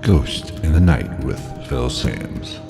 Ghost in the Night with Phil Sams.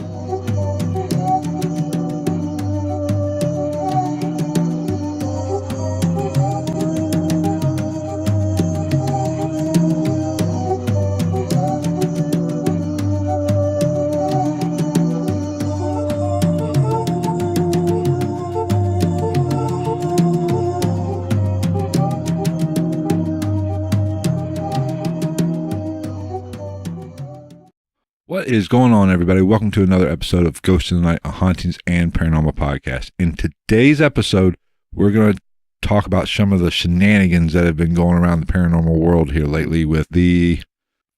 What is going on, everybody? Welcome to another episode of Ghost in the Night, a hauntings and paranormal podcast. In today's episode, we're going to talk about some of the shenanigans that have been going around the paranormal world here lately with the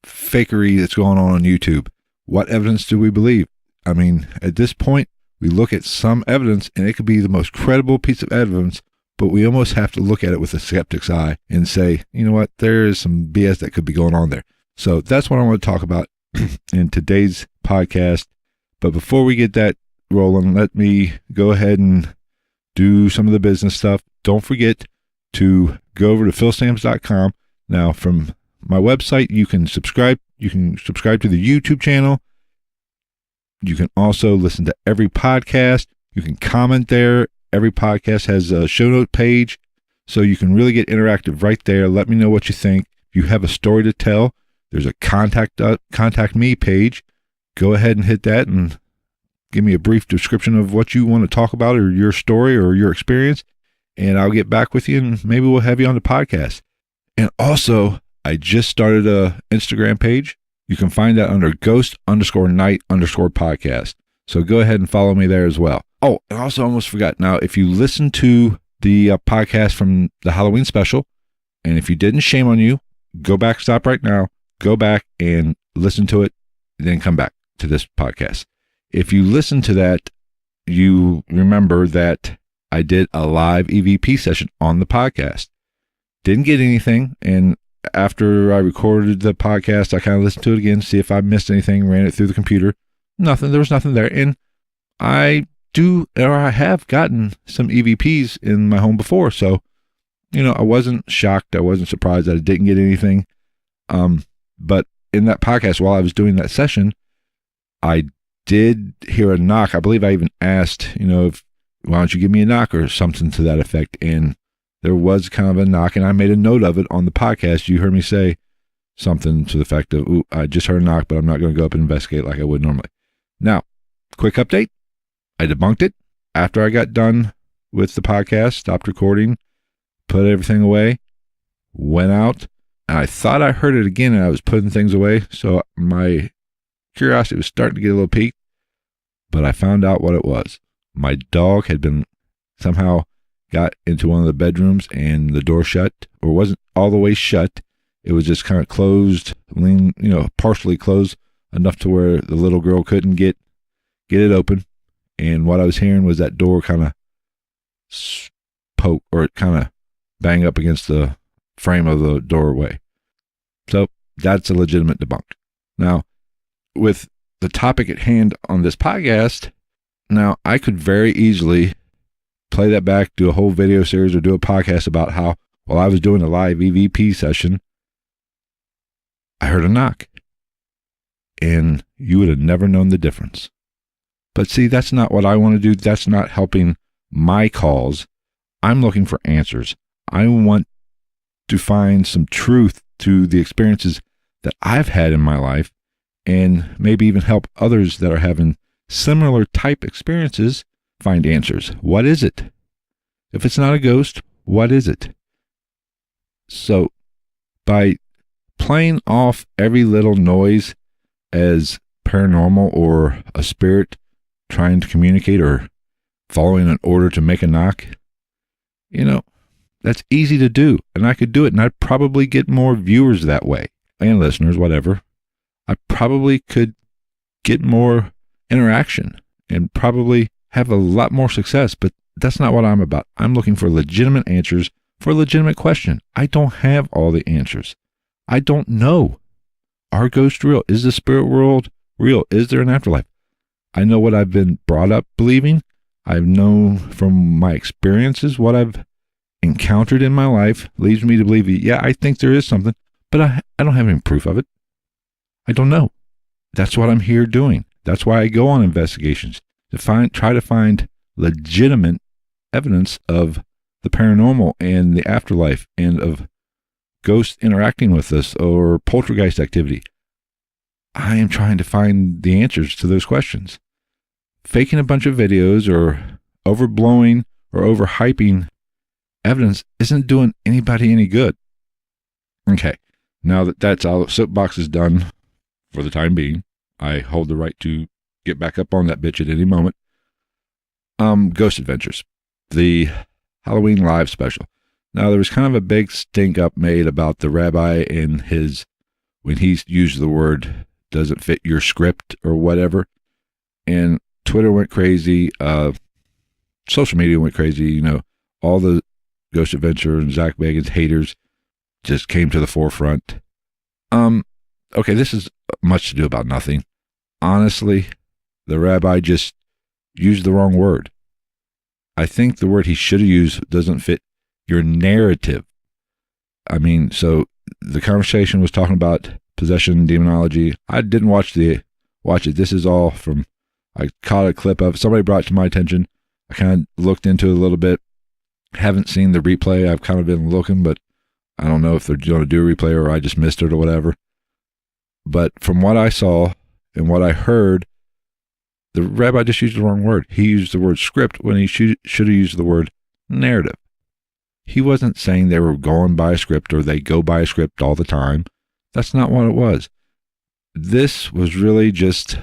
fakery that's going on YouTube. What evidence do we believe? I mean, at this point, we look at some evidence and it could be the most credible piece of evidence, but we almost have to look at it with a skeptic's eye and say, you know what, there is some BS that could be going on there. So that's what I want to talk about in today's podcast. But before we get that rolling, let me go ahead and do some of the business stuff. Don't forget to go over to philsams.com. Now, from my website, you can subscribe. You can subscribe to the YouTube channel. You can also listen to every podcast. You can comment there. Every podcast has a show note page, so you can really get interactive right there. Let me know what you think. If you have a story to tell, there's a contact me page. Go ahead and hit that and give me a brief description of what you want to talk about or your story or your experience, and I'll get back with you and maybe we'll have you on the podcast. And also, I just started a Instagram page. You can find that under ghost_night_podcast. So go ahead and follow me there as well. Oh, and also almost forgot. Now, if you listen to the podcast from the Halloween special, and if you didn't, shame on you, go back, stop right now. Go back and listen to it, then come back to this podcast. If you listen to that, you remember that I did a live EVP session on the podcast. Didn't get anything, and after I recorded the podcast, I kind of listened to it again, see if I missed anything, ran it through the computer. Nothing, there was nothing there. And I have gotten some EVPs in my home before, so, I wasn't shocked, I wasn't surprised that I didn't get anything. But in that podcast, while I was doing that session, I did hear a knock. I believe I even asked, why don't you give me a knock or something to that effect. And there was kind of a knock, and I made a note of it on the podcast. You heard me say something to the effect of, ooh, I just heard a knock, but I'm not going to go up and investigate like I would normally. Now, quick update. I debunked it after I got done with the podcast, stopped recording, put everything away, went out. I thought I heard it again and I was putting things away, so my curiosity was starting to get a little piqued, but I found out what it was. My dog had been somehow got into one of the bedrooms and the door shut, or wasn't all the way shut. It was just kind of closed, partially closed enough to where the little girl couldn't get it open. And what I was hearing was that door kind of poke or kind of bang up against the frame of the doorway. So that's a legitimate debunk. Now, with the topic at hand on this podcast, now I could very easily play that back, do a whole video series or do a podcast about how while I was doing a live EVP session, I heard a knock. And you would have never known the difference. But see, that's not what I want to do. That's not helping my cause. I'm looking for answers. I want to find some truth to the experiences that I've had in my life and maybe even help others that are having similar type experiences find answers. What is it? If it's not a ghost, what is it? So by playing off every little noise as paranormal or a spirit trying to communicate or following an order to make a knock, that's easy to do, and I could do it, and I'd probably get more viewers that way, and listeners, whatever. I probably could get more interaction and probably have a lot more success, but that's not what I'm about. I'm looking for legitimate answers for a legitimate question. I don't have all the answers. I don't know. Are ghosts real? Is the spirit world real? Is there an afterlife? I know what I've been brought up believing. I've known from my experiences what I've encountered in my life leads me to believe, yeah, I think there is something, But I don't have any proof of it. I don't know. That's what I'm here doing. That's why I go on investigations, to try to find legitimate evidence of the paranormal and the afterlife and of ghosts interacting with us or poltergeist activity. I am trying to find the answers to those questions. Faking a bunch of videos or overblowing or overhyping evidence isn't doing anybody any good. Okay, now that that's all, soapbox is done for the time being. I hold the right to get back up on that bitch at any moment. Ghost Adventures, the Halloween live special. Now, there was kind of a big stink up made about the rabbi and when he used the word doesn't fit your script or whatever. And Twitter went crazy. Social media went crazy. All the Ghost Adventure and Zach Bagans haters just came to the forefront. Okay, this is much to do about nothing. Honestly, the rabbi just used the wrong word. I think the word he should have used doesn't fit your narrative. So the conversation was talking about possession, demonology. I didn't watch it. This is all from, I caught a clip of, somebody brought it to my attention. I kind of looked into it a little bit. Haven't seen the replay. I've kind of been looking, but I don't know if they're going to do a replay or I just missed it or whatever. But from what I saw and what I heard, the rabbi just used the wrong word. He used the word script when he should have used the word narrative. He wasn't saying they were going by a script or they go by a script all the time. That's not what it was. This was really just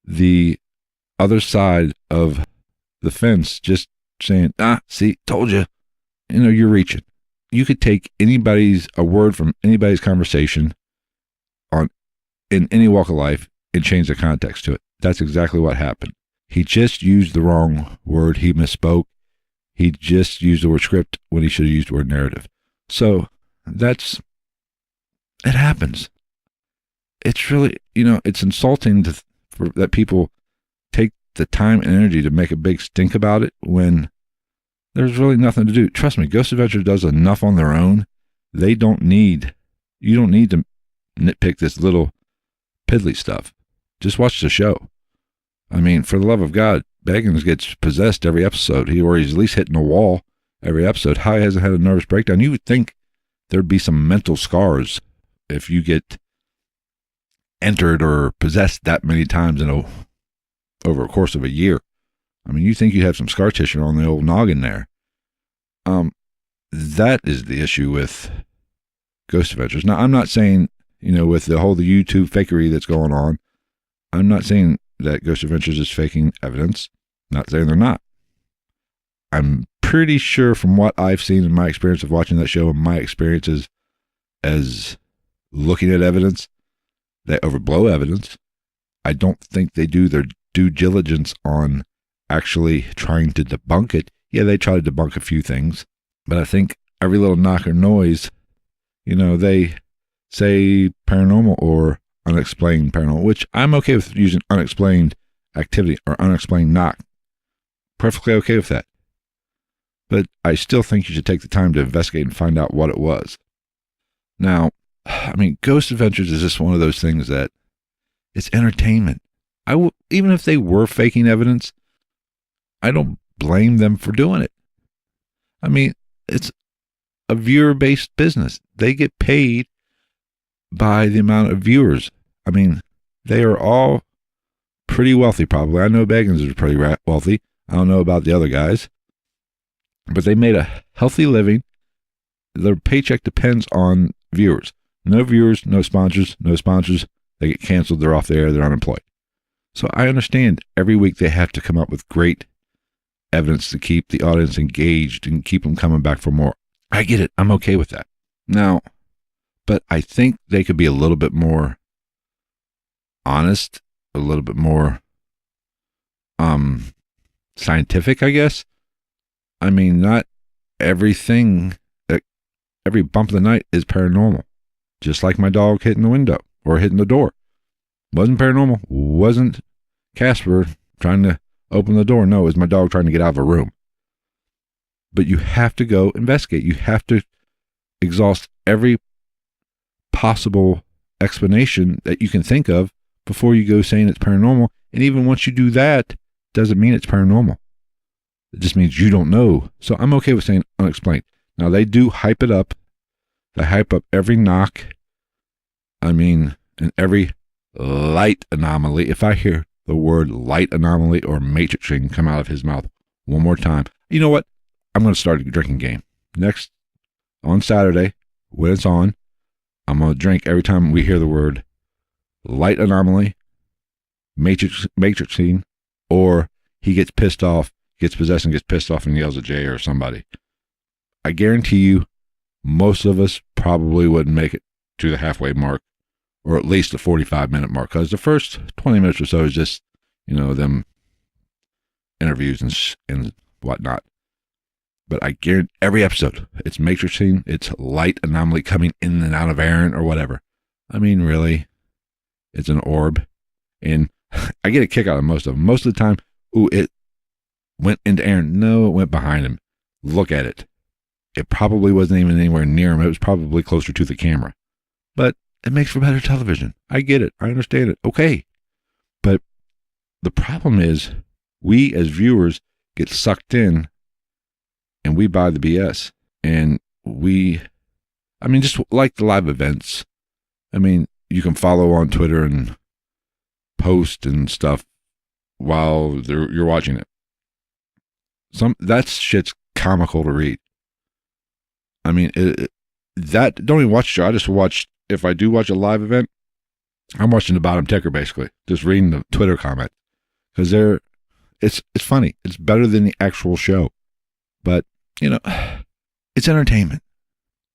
the other side of the fence, just saying, see, told you. You're reaching. You could take a word from anybody's conversation in any walk of life and change the context to it. That's exactly what happened. He just used the wrong word. He misspoke. He just used the word script when he should have used the word narrative. So it happens. It's really, it's insulting that people take the time and energy to make a big stink about it when there's really nothing to do. Trust me, Ghost Adventure does enough on their own. You don't need to nitpick this little piddly stuff. Just watch the show. For the love of God, Baggins gets possessed every episode. He's at least hitting a wall every episode. How he hasn't had a nervous breakdown? You would think there'd be some mental scars if you get entered or possessed that many times over a course of a year. You think you'd have some scar tissue on the old noggin there. That is the issue with Ghost Adventures. Now, I'm not saying, with the YouTube fakery that's going on, I'm not saying that Ghost Adventures is faking evidence. Not saying they're not. I'm pretty sure from what I've seen in my experience of watching that show and my experiences as looking at evidence, they overblow evidence. I don't think they do their due diligence on actually trying to debunk it. Yeah, they try to debunk a few things, but I think every little knock or noise, they say paranormal or unexplained paranormal, which I'm okay with using unexplained activity or unexplained knock. Perfectly okay with that. But I still think you should take the time to investigate and find out what it was. Now, Ghost Adventures is just one of those things that it's entertainment. Even if they were faking evidence, I don't blame them for doing it. It's a viewer-based business. They get paid by the amount of viewers. They are all pretty wealthy, probably. I know Baggins is pretty wealthy. I don't know about the other guys. But they made a healthy living. Their paycheck depends on viewers. No viewers, no sponsors. No sponsors, they get canceled. They're off the air. They're unemployed. So I understand every week they have to come up with great evidence to keep the audience engaged and keep them coming back for more. I get it. I'm okay with that. Now, but I think they could be a little bit more honest, a little bit more scientific, I guess. Not everything, every bump of the night is paranormal. Just like my dog hitting the window or hitting the door. Wasn't paranormal. Wasn't Casper trying to open the door. No, it was my dog trying to get out of a room. But you have to go investigate. You have to exhaust every possible explanation that you can think of before you go saying it's paranormal. And even once you do that, doesn't mean it's paranormal. It just means you don't know. So I'm okay with saying unexplained. Now, they do hype it up. They hype up every knock. And every light anomaly. If I hear the word light anomaly or matrixing come out of his mouth one more time, you know what? I'm going to start a drinking game. Next, on Saturday, when it's on, I'm going to drink every time we hear the word light anomaly, matrixing, or he gets pissed off, gets possessed and gets pissed off and yells at Jay or somebody. I guarantee you, most of us probably wouldn't make it to the halfway mark, or at least the 45-minute mark, because the first 20 minutes or so is just, them interviews and whatnot. But I guarantee every episode, it's matrixing, it's light anomaly coming in and out of Aaron or whatever. Really, it's an orb. And I get a kick out of most of them. Most of the time, it went into Aaron. No, it went behind him. Look at it. It probably wasn't even anywhere near him. It was probably closer to the camera. But it makes for better television. I get it. I understand it. Okay. But the problem is, we as viewers get sucked in and we buy the BS. And just like the live events, you can follow on Twitter and post and stuff while you're watching it. That shit's comical to read. That don't even watch the show. I just watch, if I do watch a live event, I'm watching the bottom ticker basically, just reading the Twitter comment, because it's funny. It's better than the actual show, but it's entertainment,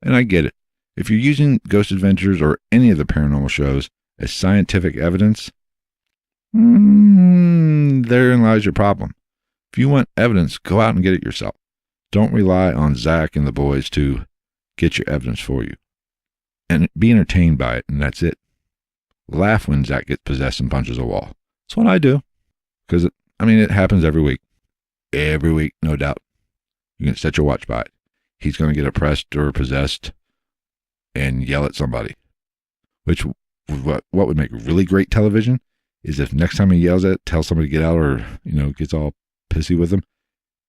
and I get it. If you're using Ghost Adventures or any of the paranormal shows as scientific evidence, therein lies your problem. If you want evidence, go out and get it yourself. Don't rely on Zach and the boys to get your evidence for you. And be entertained by it, and that's it. Laugh when Zach gets possessed and punches a wall. That's what I do. Because, it happens every week. Every week, no doubt. You can set your watch by it. He's going to get oppressed or possessed and yell at somebody. Which, what would make really great television is if next time he yells at it, tells somebody to get out, or, gets all pissy with him,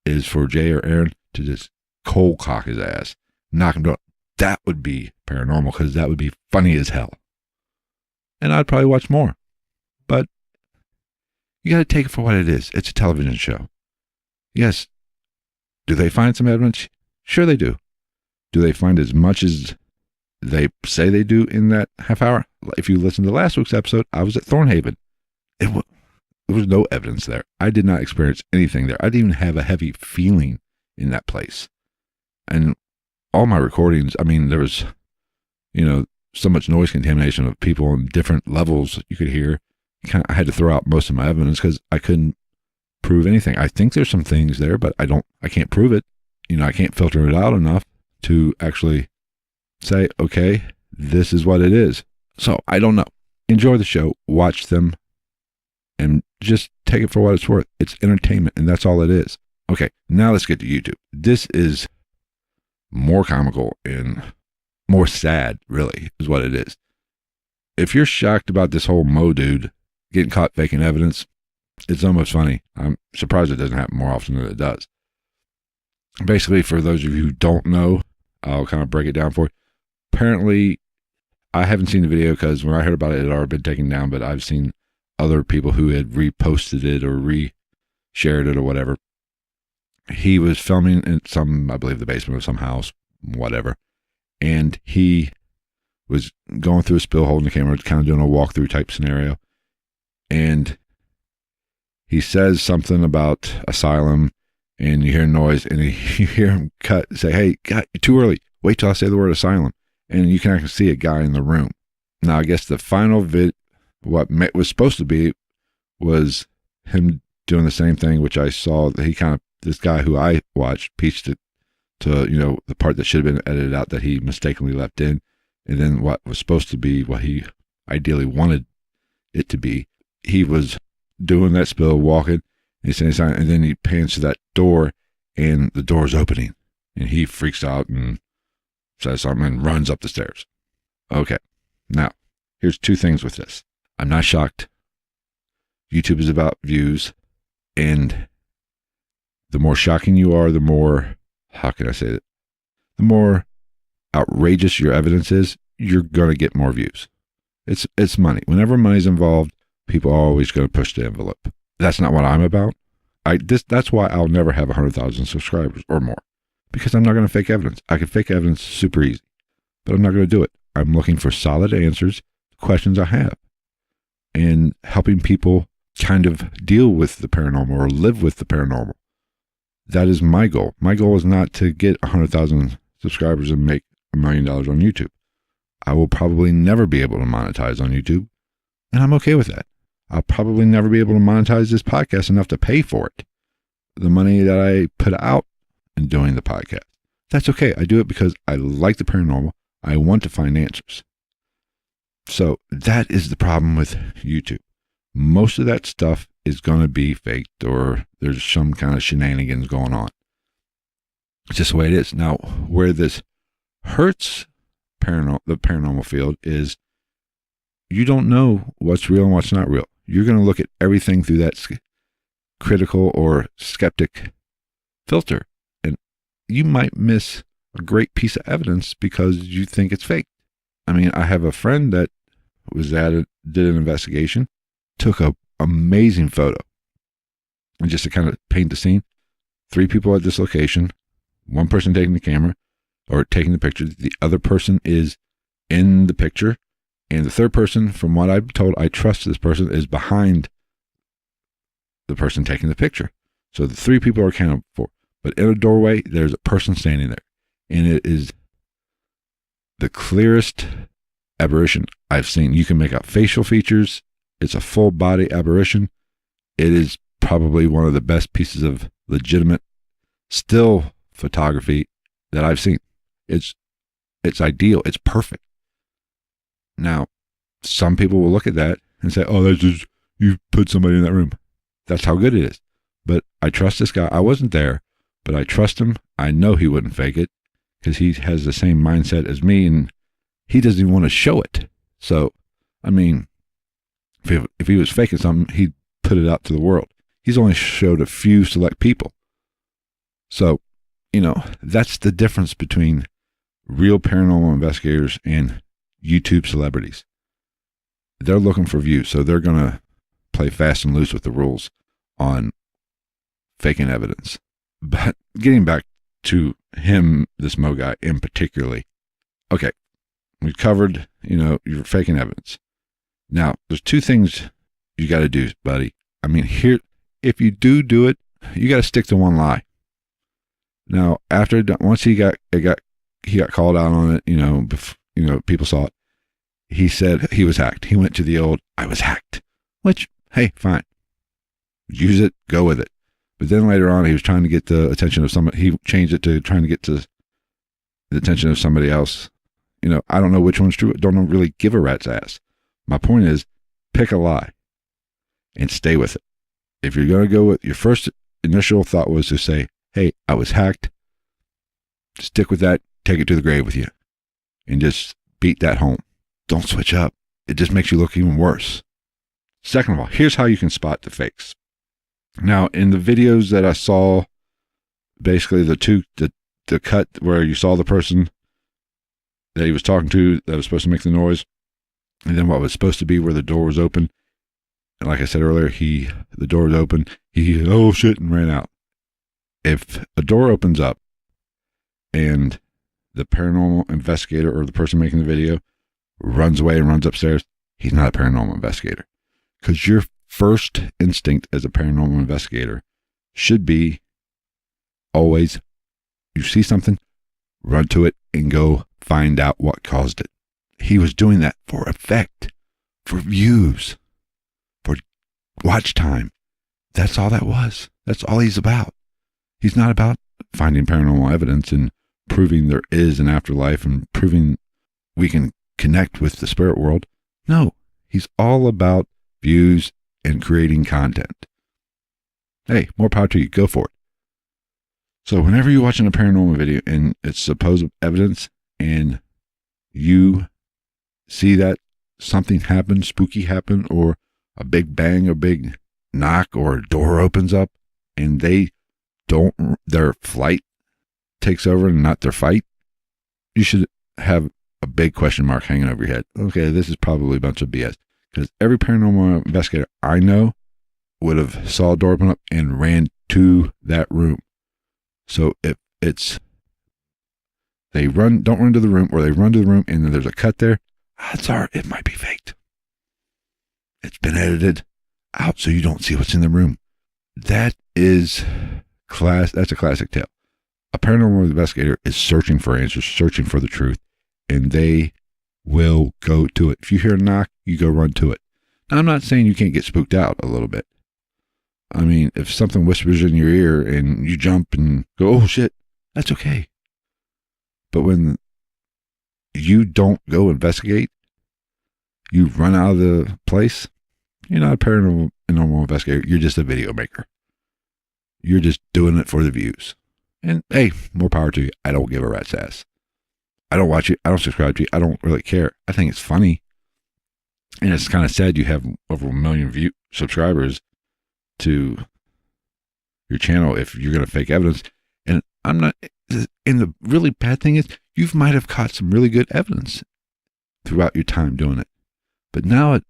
is for Jay or Aaron to just cold cock his ass, knock him down. That would be paranormal, because that would be funny as hell. And I'd probably watch more. But you got to take it for what it is. It's a television show. Yes. Do they find some evidence? Sure they do. Do they find as much as they say they do in that half hour? If you listen to last week's episode, I was at Thornhaven. There was no evidence there. I did not experience anything there. I didn't even have a heavy feeling in that place. And all my recordings, there was, so much noise contamination of people on different levels you could hear. I had to throw out most of my evidence because I couldn't prove anything. I think there's some things there, but I can't prove it. I can't filter it out enough to actually say, okay, this is what it is. So I don't know. Enjoy the show, watch them, and just take it for what it's worth. It's entertainment, and that's all it is. Okay, now let's get to YouTube. This is more comical and more sad, really, is what it is. If you're shocked about this whole Moe dude getting caught faking evidence, it's almost funny. I'm surprised it doesn't happen more often than it does. Basically, for those of you who don't know, I'll kind of break it down for you. Apparently, I haven't seen the video because when I heard about it, it had already been taken down, but I've seen other people who had reposted it or reshared it or whatever. He was filming in I believe the basement of some house, whatever. And he was going through a spill, holding the camera, kind of doing a walkthrough type scenario. And he says something about asylum, and you hear noise, and you hear him say, hey, God, you're too early. Wait till I say the word asylum. And you can actually see a guy in the room. Now, I guess the final what was supposed to be was him doing the same thing, which I saw that this guy who I watched pieced it to, the part that should have been edited out that he mistakenly left in. And then what was supposed to be what he ideally wanted it to be. He was doing that spill, walking, and he's saying something, and then he pans to that door, and the door's opening. And he freaks out and says something and runs up the stairs. Okay. Now, here's two things with this. I'm not shocked. YouTube is about views, and the more shocking you are, the more, how can I say it? The more outrageous your evidence is, you're going to get more views. It's money. Whenever money's involved, people are always going to push the envelope. That's not what I'm about. That's why I'll never have 100,000 subscribers or more, because I'm not going to fake evidence. I can fake evidence super easy, but I'm not going to do it. I'm looking for solid answers to questions I have and helping people kind of deal with the paranormal or live with the paranormal. That is my goal. My goal is not to get 100,000 subscribers and make $1 million on YouTube. I will probably never be able to monetize on YouTube, and I'm okay with that. I'll probably never be able to monetize this podcast enough to pay for it. The money that I put out in doing the podcast. That's okay. I do it because I like the paranormal. I want to find answers. So that is the problem with YouTube. Most of that stuff is going to be faked, or there's some kind of shenanigans going on. It's just the way it is. Now, where this hurts the paranormal field is you don't know what's real and what's not real. You're going to look at everything through that critical or skeptic filter, and you might miss a great piece of evidence because you think it's fake. I mean, I have a friend that did an investigation, took an amazing photo, and just to kind of paint the scene, 3 people at this location, 1 person taking the camera or taking the picture, the other person is in the picture, and the third person, from what I'm told, I trust this person, is behind the person taking the picture. So the 3 people are accounted for. But in a doorway, there's a person standing there. And it is the clearest apparition I've seen. You can make out facial features. It's a full body apparition. It is probably one of the best pieces of legitimate still photography that I've seen. It's ideal. It's perfect. Now, some people will look at that and say, oh, that's just, you put somebody in that room. That's how good it is. But I trust this guy. I wasn't there, but I trust him. I know he wouldn't fake it because he has the same mindset as me, and he doesn't even want to show it. So, I mean, if he was faking something, he'd put it out to the world. He's only showed a few select people. So, that's the difference between real paranormal investigators and YouTube celebrities. They're looking for views, so they're going to play fast and loose with the rules on faking evidence. But getting back to him, this Moe guy in particularly, okay, we covered, you're faking evidence. Now, there's 2 things you got to do, buddy. I mean, here, if you do it, you got to stick to one lie. Now, once he got called out on it, people saw it. He said he was hacked. He went to the old, I was hacked, which, hey, fine. Use it, go with it. But then later on, he was trying to get the attention of somebody. He changed it to trying to get to the attention of somebody else. I don't know which one's true. I don't really give a rat's ass. My point is, pick a lie and stay with it. If you're going to go with your first initial thought was to say, hey, I was hacked, stick with that, take it to the grave with you, and just beat that home. Don't switch up. It just makes you look even worse. Second of all, here's how you can spot the fakes. Now, in the videos that I saw, basically the cut where you saw the person that he was talking to that was supposed to make the noise, and then what was supposed to be where the door was open. And like I said earlier, the door was open. He oh shit, and ran out. If a door opens up and the paranormal investigator or the person making the video runs away and runs upstairs, he's not a paranormal investigator. Because your first instinct as a paranormal investigator should be always, you see something, run to it and go find out what caused it. He was doing that for effect, for views, for watch time. That's all that was. That's all he's about. He's not about finding paranormal evidence and proving there is an afterlife and proving we can connect with the spirit world. No, he's all about views and creating content. Hey, more power to you. Go for it. So whenever you're watching a paranormal video and it's supposed evidence and you see that something happens, spooky happen, or a big bang, a big knock, or a door opens up and their flight takes over and not their fight, you should have a big question mark hanging over your head. Okay, this is probably a bunch of BS. Because every paranormal investigator I know would have saw a door open up and ran to that room. So if they don't run to the room, or they run to the room and then there's a cut there, odds are it might be faked. It's been edited out so you don't see what's in the room. That's a classic tale. A paranormal investigator is searching for answers, searching for the truth, and they will go to it. If you hear a knock, you go run to it. Now, I'm not saying you can't get spooked out a little bit. I mean, if something whispers in your ear and you jump and go, oh shit, that's okay. But when you don't go investigate, you run out of the place, you're not a paranormal investigator. You're just a video maker. You're just doing it for the views. And hey, more power to you. I don't give a rat's ass. I don't watch it. I don't subscribe to you. I don't really care. I think it's funny. And it's kind of sad you have over 1 million subscribers to your channel if you're going to fake evidence. And I'm not, and the really bad thing is you might have caught some really good evidence throughout your time doing it. But now it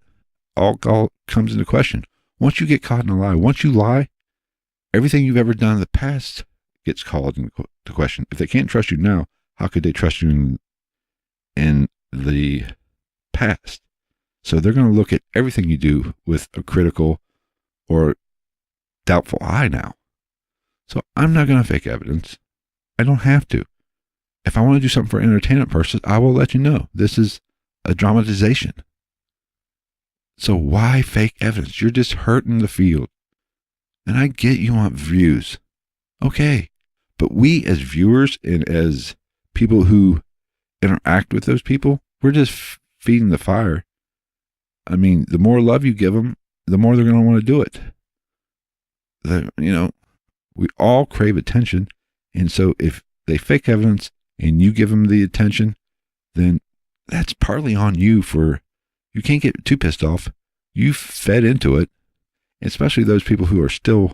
all comes into question. Once you get caught in a lie, once you lie, everything you've ever done in the past gets called into question. If they can't trust you now, how could they trust you in the past? So they're going to look at everything you do with a critical or doubtful eye now. So I'm not going to fake evidence. I don't have to. If I want to do something for entertainment purposes, I will let you know. This is a dramatization. So why fake evidence? You're just hurting the field. And I get you want views. Okay. But we as viewers and as people who interact with those people, we're just feeding the fire. I mean, the more love you give them, the more they're going to want to do it. We all crave attention. And so if they fake evidence and you give them the attention, then that's partly on you you can't get too pissed off. You fed into it, especially those people who are still,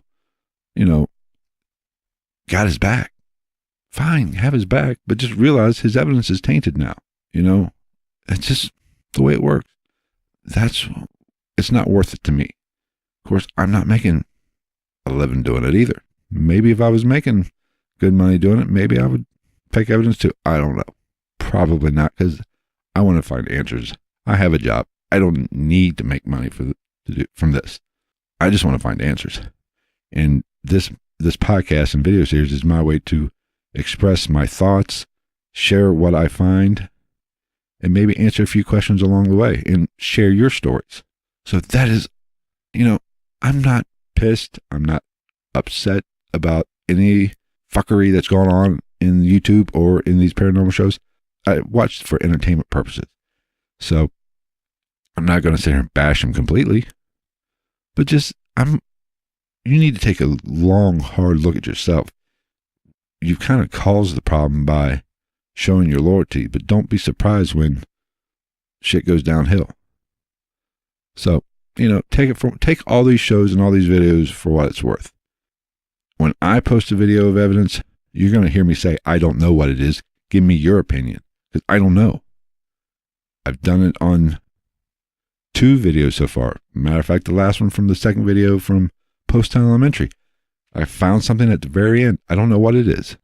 got his back. Fine, have his back, but just realize his evidence is tainted now. It's just the way it works. It's not worth it to me. Of course, I'm not making a living doing it either. Maybe if I was making good money doing it, maybe I would fake evidence too. I don't know. Probably not, because I want to find answers. I have a job. I don't need to make money from this. I just want to find answers. And this podcast and video series is my way to express my thoughts, share what I find, and maybe answer a few questions along the way and share your stories. So that is, I'm not pissed. I'm not upset about any fuckery that's going on in YouTube or in these paranormal shows. I watch for entertainment purposes. So I'm not going to sit here and bash them completely, but you need to take a long, hard look at yourself. You've kind of caused the problem by showing your loyalty, but don't be surprised when shit goes downhill. So, take all these shows and all these videos for what it's worth. When I post a video of evidence, you're going to hear me say, I don't know what it is. Give me your opinion, because I don't know. I've done it on 2 videos so far. Matter of fact, the last one from the second video from Post-Town Elementary. I found something at the very end. I don't know what it is.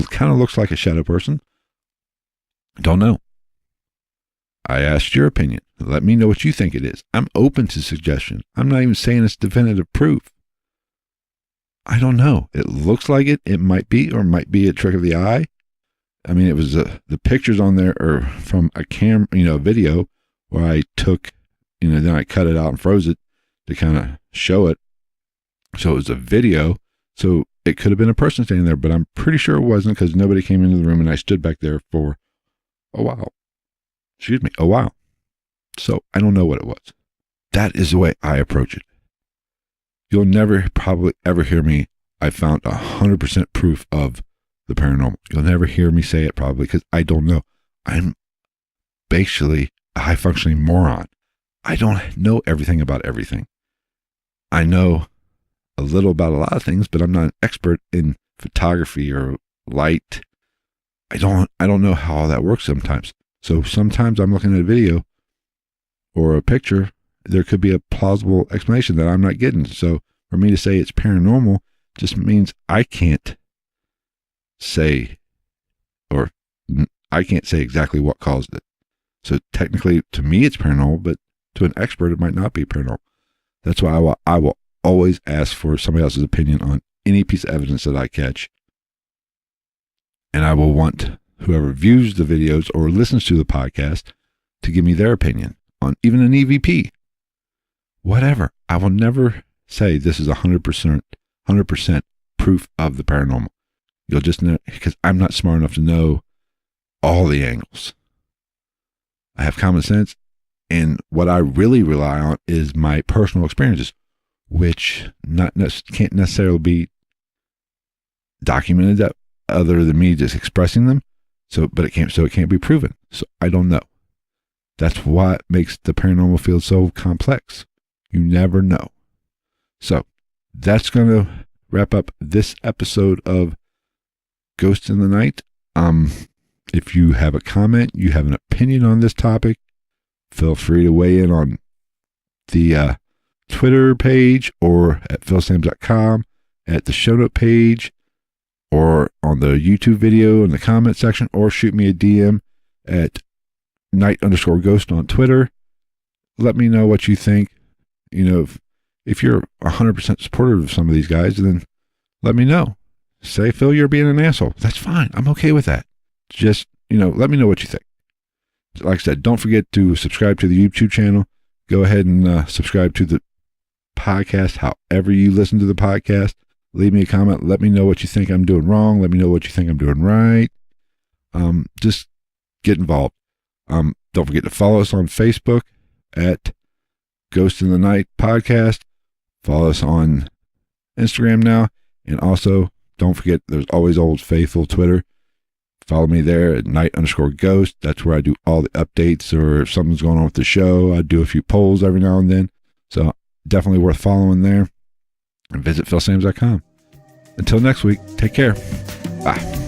Kind of looks like a shadow person. Don't know. I asked your opinion. Let me know what you think it is. I'm open to suggestion. I'm not even saying it's definitive proof. I don't know. It looks like it. It might be, or might be a trick of the eye. I mean, it was the pictures on there are from a video where I took, then I cut it out and froze it to kind of show it. So it was a video. So it could have been a person standing there, but I'm pretty sure it wasn't, because nobody came into the room and I stood back there for a while. A while. So I don't know what it was. That is the way I approach it. You'll never probably ever hear me, I found 100% proof of the paranormal. You'll never hear me say it probably, because I don't know. I'm basically a high-functioning moron. I don't know everything about everything. I know a little about a lot of things, but I'm not an expert in photography or light. I don't know how all that works sometimes. So sometimes I'm looking at a video or a picture, there could be a plausible explanation that I'm not getting. So for me to say it's paranormal just means I can't say, or I can't say exactly what caused it. So technically to me it's paranormal, but to an expert it might not be paranormal. That's why I will always ask for somebody else's opinion on any piece of evidence that I catch. And I will want whoever views the videos or listens to the podcast to give me their opinion on even an EVP. Whatever. I will never say this is 100% proof of the paranormal. You'll just know, because I'm not smart enough to know all the angles. I have common sense, and what I really rely on is my personal experiences, which can't necessarily be documented that other than me just expressing them. So it can't be proven. So I don't know. That's what makes the paranormal field so complex. You never know. So that's going to wrap up this episode of Ghost in the Night. If you have a comment, you have an opinion on this topic, feel free to weigh in on the Twitter page or at philsams.com, at the show note page, or on the YouTube video in the comment section, or shoot me a DM at night_ghost on Twitter. Let me know what you think. You know, if you're 100% supportive of some of these guys, then let me know. Say, Phil, you're being an asshole. That's fine. I'm okay with that. Just, let me know what you think. Like I said, don't forget to subscribe to the YouTube channel. Go ahead and subscribe to the podcast, however you listen to the podcast. Leave me a comment. Let me know what you think I'm doing wrong. Let me know what you think I'm doing right. Just get involved. Don't forget to follow us on Facebook at Ghost in the Night Podcast. Follow us on Instagram now. And also, don't forget, there's always Old Faithful Twitter. Follow me there at night_ghost. That's where I do all the updates, or if something's going on with the show, I do a few polls every now and then. So definitely worth following there. And visit philsams.com. Until next week, take care. Bye.